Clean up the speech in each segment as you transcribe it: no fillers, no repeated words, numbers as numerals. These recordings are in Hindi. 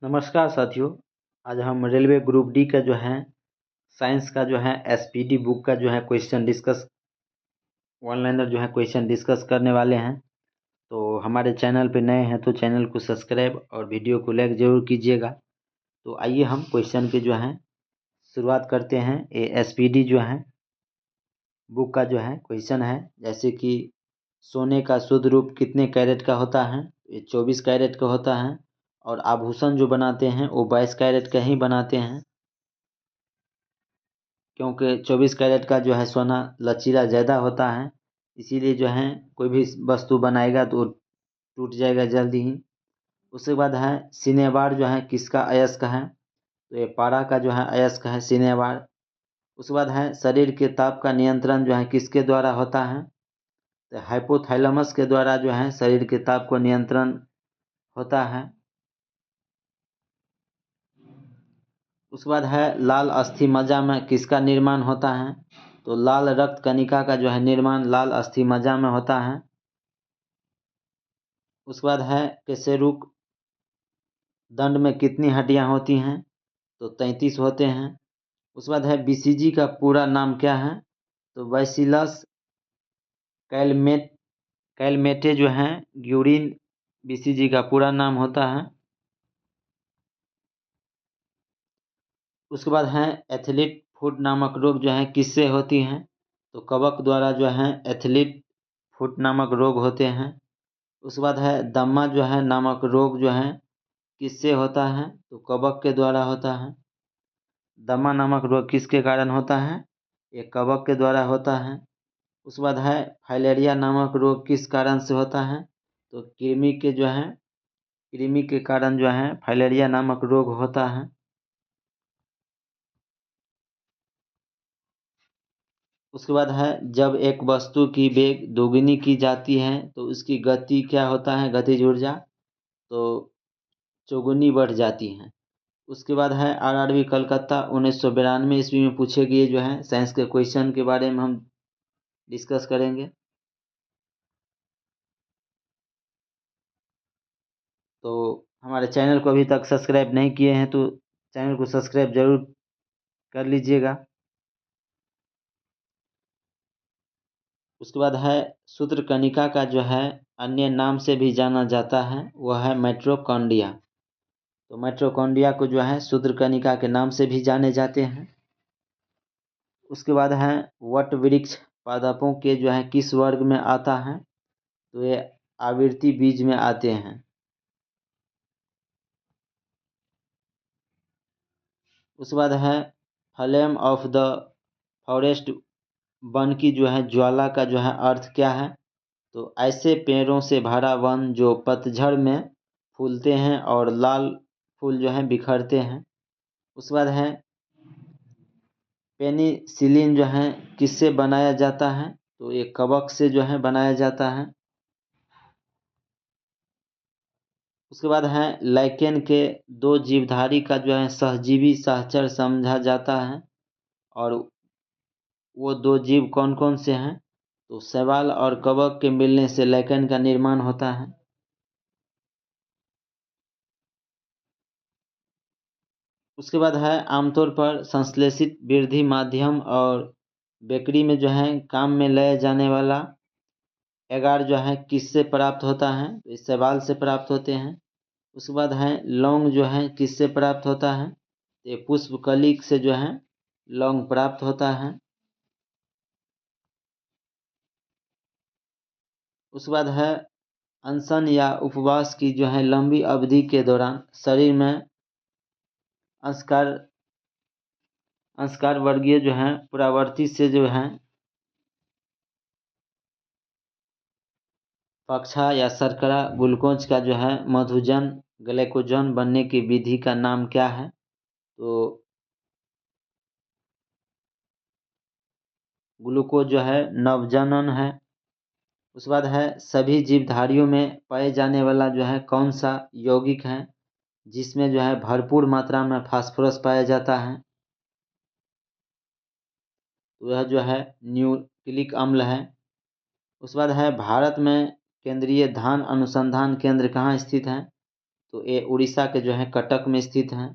नमस्कार साथियों। आज हम रेलवे ग्रुप डी का जो है साइंस का जो है एसपीडी बुक का जो है क्वेश्चन डिस्कस ऑनलाइनर जो है क्वेश्चन डिस्कस करने वाले हैं। तो हमारे चैनल पे नए हैं तो चैनल को सब्सक्राइब और वीडियो को लाइक ज़रूर कीजिएगा। तो आइए हम क्वेश्चन की जो है शुरुआत करते हैं। ये एसपीडी जो है बुक का जो है क्वेश्चन है, जैसे कि सोने का शुद्ध रूप कितने कैरेट का होता है? ये 24 कैरेट का होता है। और आभूषण जो बनाते हैं वो 22 कैरेट का ही बनाते हैं, क्योंकि 24 कैरेट का जो है सोना लचीला ज़्यादा होता है, इसीलिए जो है कोई भी वस्तु बनाएगा तो टूट जाएगा जल्दी ही। उसके बाद है सिनेबार जो है किसका अयस्क है? तो ये पारा का जो है अयस्क है सिनेबार। उसके बाद है शरीर के ताप का नियंत्रण जो है किसके द्वारा होता है? तो हाइपोथैलेमस के द्वारा जो है शरीर के ताप को नियंत्रण होता है। उसके बाद है लाल अस्थि मज्जा में किसका निर्माण होता है? तो लाल रक्त कणिका का जो है निर्माण लाल अस्थि मज्जा में होता है। उसके बाद है केसेरुक दंड में कितनी हड्डियां होती हैं? तो 33 होते हैं। उसके बाद है बीसीजी का पूरा नाम क्या है? तो बैसिलस कैलमेट कैलमेटे जो है ग्यूरिन बीसीजी का पूरा नाम होता है। उसके बाद है एथलीट फुट नामक रोग जो है किससे होती हैं? तो कवक द्वारा जो है एथलीट फुट नामक रोग होते हैं। उसके बाद है दम्मा जो है नामक रोग जो है किससे होता है? तो कवक के द्वारा होता है। दमा नामक रोग किसके कारण होता है? ये कवक के द्वारा होता है। उसके बाद है फाइलेरिया नामक रोग किस कारण से होता है? तो कृमि के कारण जो है फाइलेरिया नामक रोग होता है। उसके बाद है जब एक वस्तु की वेग दोगुनी की जाती है तो उसकी गति क्या होता है? गतिज ऊर्जा तो चौगुनी बढ़ जाती है। उसके बाद है आरआरबी कलकत्ता 1992 ईस्वी में पूछे गए जो है साइंस के क्वेश्चन के बारे में हम डिस्कस करेंगे। तो हमारे चैनल को अभी तक सब्सक्राइब नहीं किए हैं तो चैनल को सब्सक्राइब जरूर कर लीजिएगा। उसके बाद है सूत्रकणिका का जो है अन्य नाम से भी जाना जाता है, वह है माइटोकॉन्ड्रिया। तो माइटोकॉन्ड्रिया को जो है सूत्रकणिका के नाम से भी जाने जाते हैं। उसके बाद है वट वृक्ष पादपों के जो है किस वर्ग में आता है? तो ये आवृत्ति बीज में आते हैं। उसके बाद है flame of the forest, one की जो है ज्वाला का जो है अर्थ क्या है? तो ऐसे पेड़ों से भरा वन जो पतझड़ में फूलते हैं और लाल फूल जो है बिखरते हैं। उसके बाद है पेनिसिलिन जो है किससे बनाया जाता है? तो ये कवक से जो है बनाया जाता है। उसके बाद है लाइकेन के दो जीवधारी का जो है सहजीवी सहचर समझा जाता है, और वो दो जीव कौन कौन से हैं? तो शैवाल और कवक के मिलने से लाइकेन का निर्माण होता है। उसके बाद है आमतौर पर संश्लेषित वृद्धि माध्यम और बेकरी में जो है काम में लाया जाने वाला एगार जो है किससे प्राप्त होता है? तो इस शैवाल से प्राप्त होते हैं। उसके बाद है लौंग जो है किससे प्राप्त होता है? ये पुष्पकली से जो है लौंग प्राप्त होता है। उसके बाद है अनशन या उपवास की जो है लंबी अवधि के दौरान शरीर में अंशकार अंशकार वर्गीय जो है पुरावर्ती से जो है पक्षा या शर्करा ग्लूकोज का जो है मधुजन ग्लाइकोजन बनने की विधि का नाम क्या है? तो ग्लूकोज जो है नवजनन है। उसके बाद है सभी जीवधारियों में पाए जाने वाला जो है कौन सा यौगिक है जिसमें जो है भरपूर मात्रा में फास्फोरस पाया जाता है? तो यह जो है न्यूक्लिक अम्ल है। उसके बाद है भारत में केंद्रीय धान अनुसंधान केंद्र कहाँ स्थित है? तो ये उड़ीसा के जो है कटक में स्थित हैं।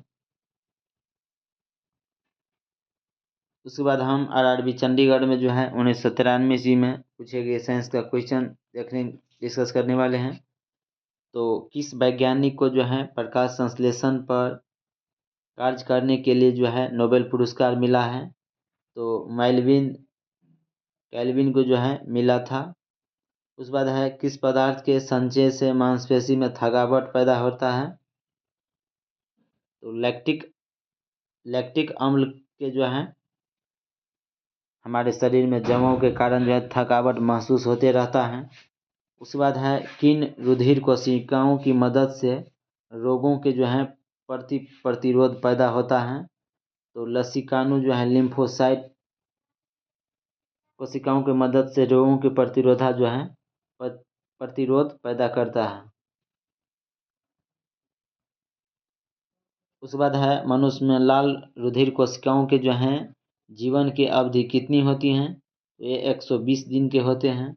उसके बाद हम आरआरबी चंडीगढ़ में जो है 1993 ईस्वी में पूछे गए साइंस का क्वेश्चन डिस्कस करने वाले हैं। तो किस वैज्ञानिक को जो है प्रकाश संश्लेषण पर कार्य करने के लिए जो है नोबेल पुरस्कार मिला है? तो कैल्विन को जो है मिला था। उसके बाद है किस पदार्थ के संचय से मांसपेशी में थकावट पैदा होता है? तो लैक्टिक अम्ल के जो है हमारे शरीर में जमाव के कारण जो है थकावट महसूस होते रहता है। उसके बाद है किन रुधिर कोशिकाओं की मदद से रोगों के जो है प्रतिरोध पैदा होता है? तो लसीकाणु जो है लिम्फोसाइट कोशिकाओं की मदद से रोगों के प्रतिरोध पैदा करता है। उसके बाद है मनुष्य में लाल रुधिर कोशिकाओं के जो हैं जीवन की अवधि कितनी होती हैं? तो ये 120 दिन के होते हैं।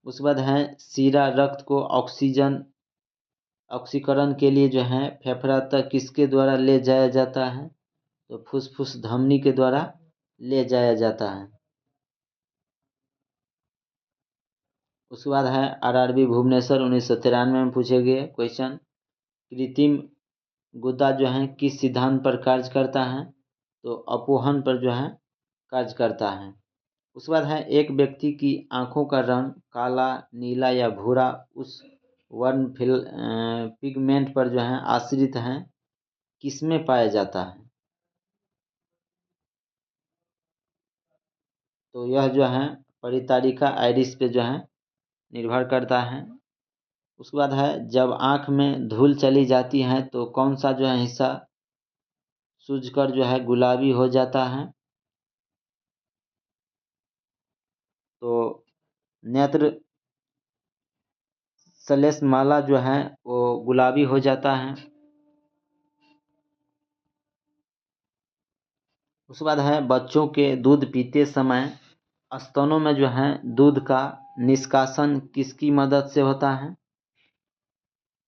उसके बाद है सीरा रक्त को ऑक्सीकरण के लिए जो है फेफड़ा तक किसके द्वारा ले जाया जाता है? तो फुसफुस धमनी के द्वारा ले जाया जाता है। उसके बाद है आरआरबी भुवनेश्वर 1993 में पूछे गए क्वेश्चन, कृत्रिम गुदा जो है किस सिद्धांत पर कार्य करता है? तो अपोहन पर जो है कार्य करता है। उसके बाद है एक व्यक्ति की आंखों का रंग काला, नीला या भूरा उस वर्ण पिगमेंट पर जो है आश्रित है, किसमें पाया जाता है? तो यह जो है परितारिका आइरिस पे जो है निर्भर करता है। उसके बाद है जब आँख में धूल चली जाती है तो कौन सा जो है हिस्सा सूझकर जो है गुलाबी हो जाता है? तो नेत्र श्लेष्माला जो है वो गुलाबी हो जाता है। उसके बाद है बच्चों के दूध पीते समय स्तनों में जो है दूध का निष्कासन किसकी मदद से होता है?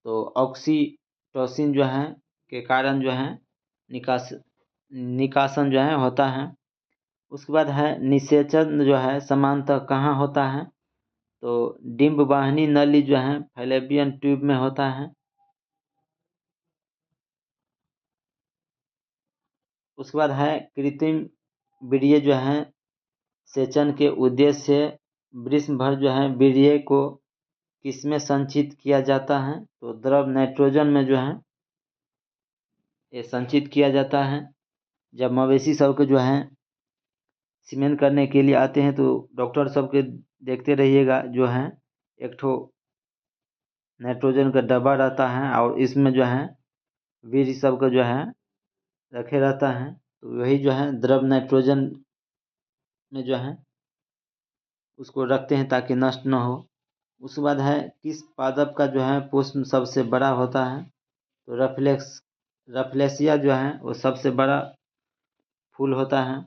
तो ऑक्सीटोसिन जो है के कारण जो है निकासन जो है होता है। उसके बाद है निषेचन जो है सामान्यतः कहाँ होता है? तो डिम्ब वाहिनी नली जो है फैलोपियन ट्यूब में होता है। उसके बाद है कृत्रिम वीर्य जो है सेचन के उद्देश्य से वृषण भर जो है वीर्य को किसमें संचित किया जाता है? तो द्रव नाइट्रोजन में जो है ये संचित किया जाता है। जब मवेशी सबके जो है सीमेन करने के लिए आते हैं तो डॉक्टर सबके देखते रहिएगा जो है एक ठो नाइट्रोजन का डब्बा रहता है और इसमें जो है वीर्य सबका जो है रखे रहता है। तो वही जो है द्रव नाइट्रोजन में जो है उसको रखते हैं ताकि नष्ट न हो। उसके बाद है किस पादप का जो है पुष्प सबसे बड़ा होता है? तो रफलेसिया जो है वो सबसे बड़ा फूल होता है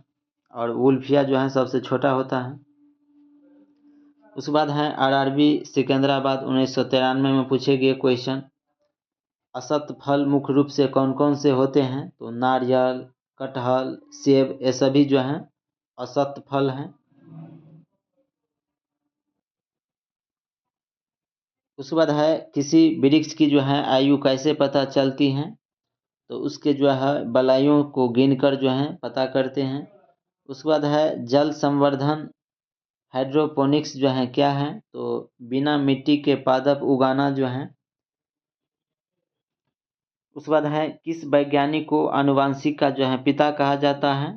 और वुल्फिया जो है सबसे छोटा होता है। उसके बाद है आरआरबी सिकंदराबाद 1993 में पूछे गए क्वेश्चन, असत फल मुख्य रूप से कौन कौन से होते हैं? तो नारियल, कटहल, सेब ये सभी जो हैं असत फल हैं। उसके बाद है किसी वृक्ष की जो है आयु कैसे पता चलती है? तो उसके जो है बलाइयों को गिनकर जो है पता करते हैं। उसके बाद है जल संवर्धन हाइड्रोपोनिक्स जो है क्या है? तो बिना मिट्टी के पादप उगाना जो है। उसके बाद है किस वैज्ञानिक को आनुवंशिक का जो है पिता कहा जाता है?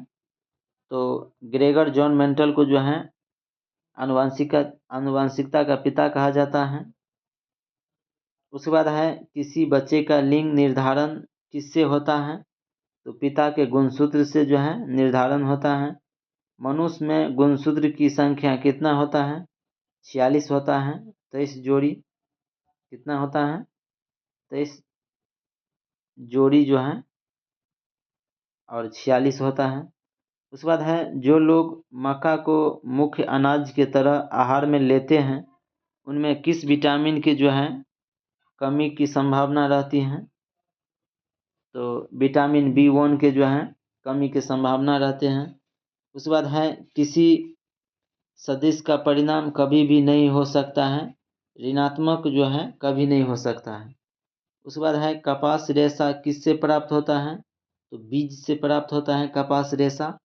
तो ग्रेगर जॉन मेंटल को जो है आनुवंशिकता का पिता कहा जाता है। उसके बाद है किसी बच्चे का लिंग निर्धारण किससे होता है? तो पिता के गुणसूत्र से जो है निर्धारण होता है। मनुष्य में गुणसूत्र की संख्या कितना होता है? 46 होता है। 23 जोड़ी कितना होता है? 23 जोड़ी जो है और 46 होता है। उसके बाद है जो लोग मक्का को मुख्य अनाज के तरह आहार में लेते हैं उनमें किस विटामिन की जो है कमी की संभावना रहती है? तो विटामिन B1 के जो हैं कमी की संभावना रहते हैं। उसके बाद है किसी सदिश का परिणाम कभी भी नहीं हो सकता है, ऋणात्मक जो है कभी नहीं हो सकता है। उसके बाद है कपास रेशा किससे प्राप्त होता है, तो बीज से प्राप्त होता है कपास रेशा।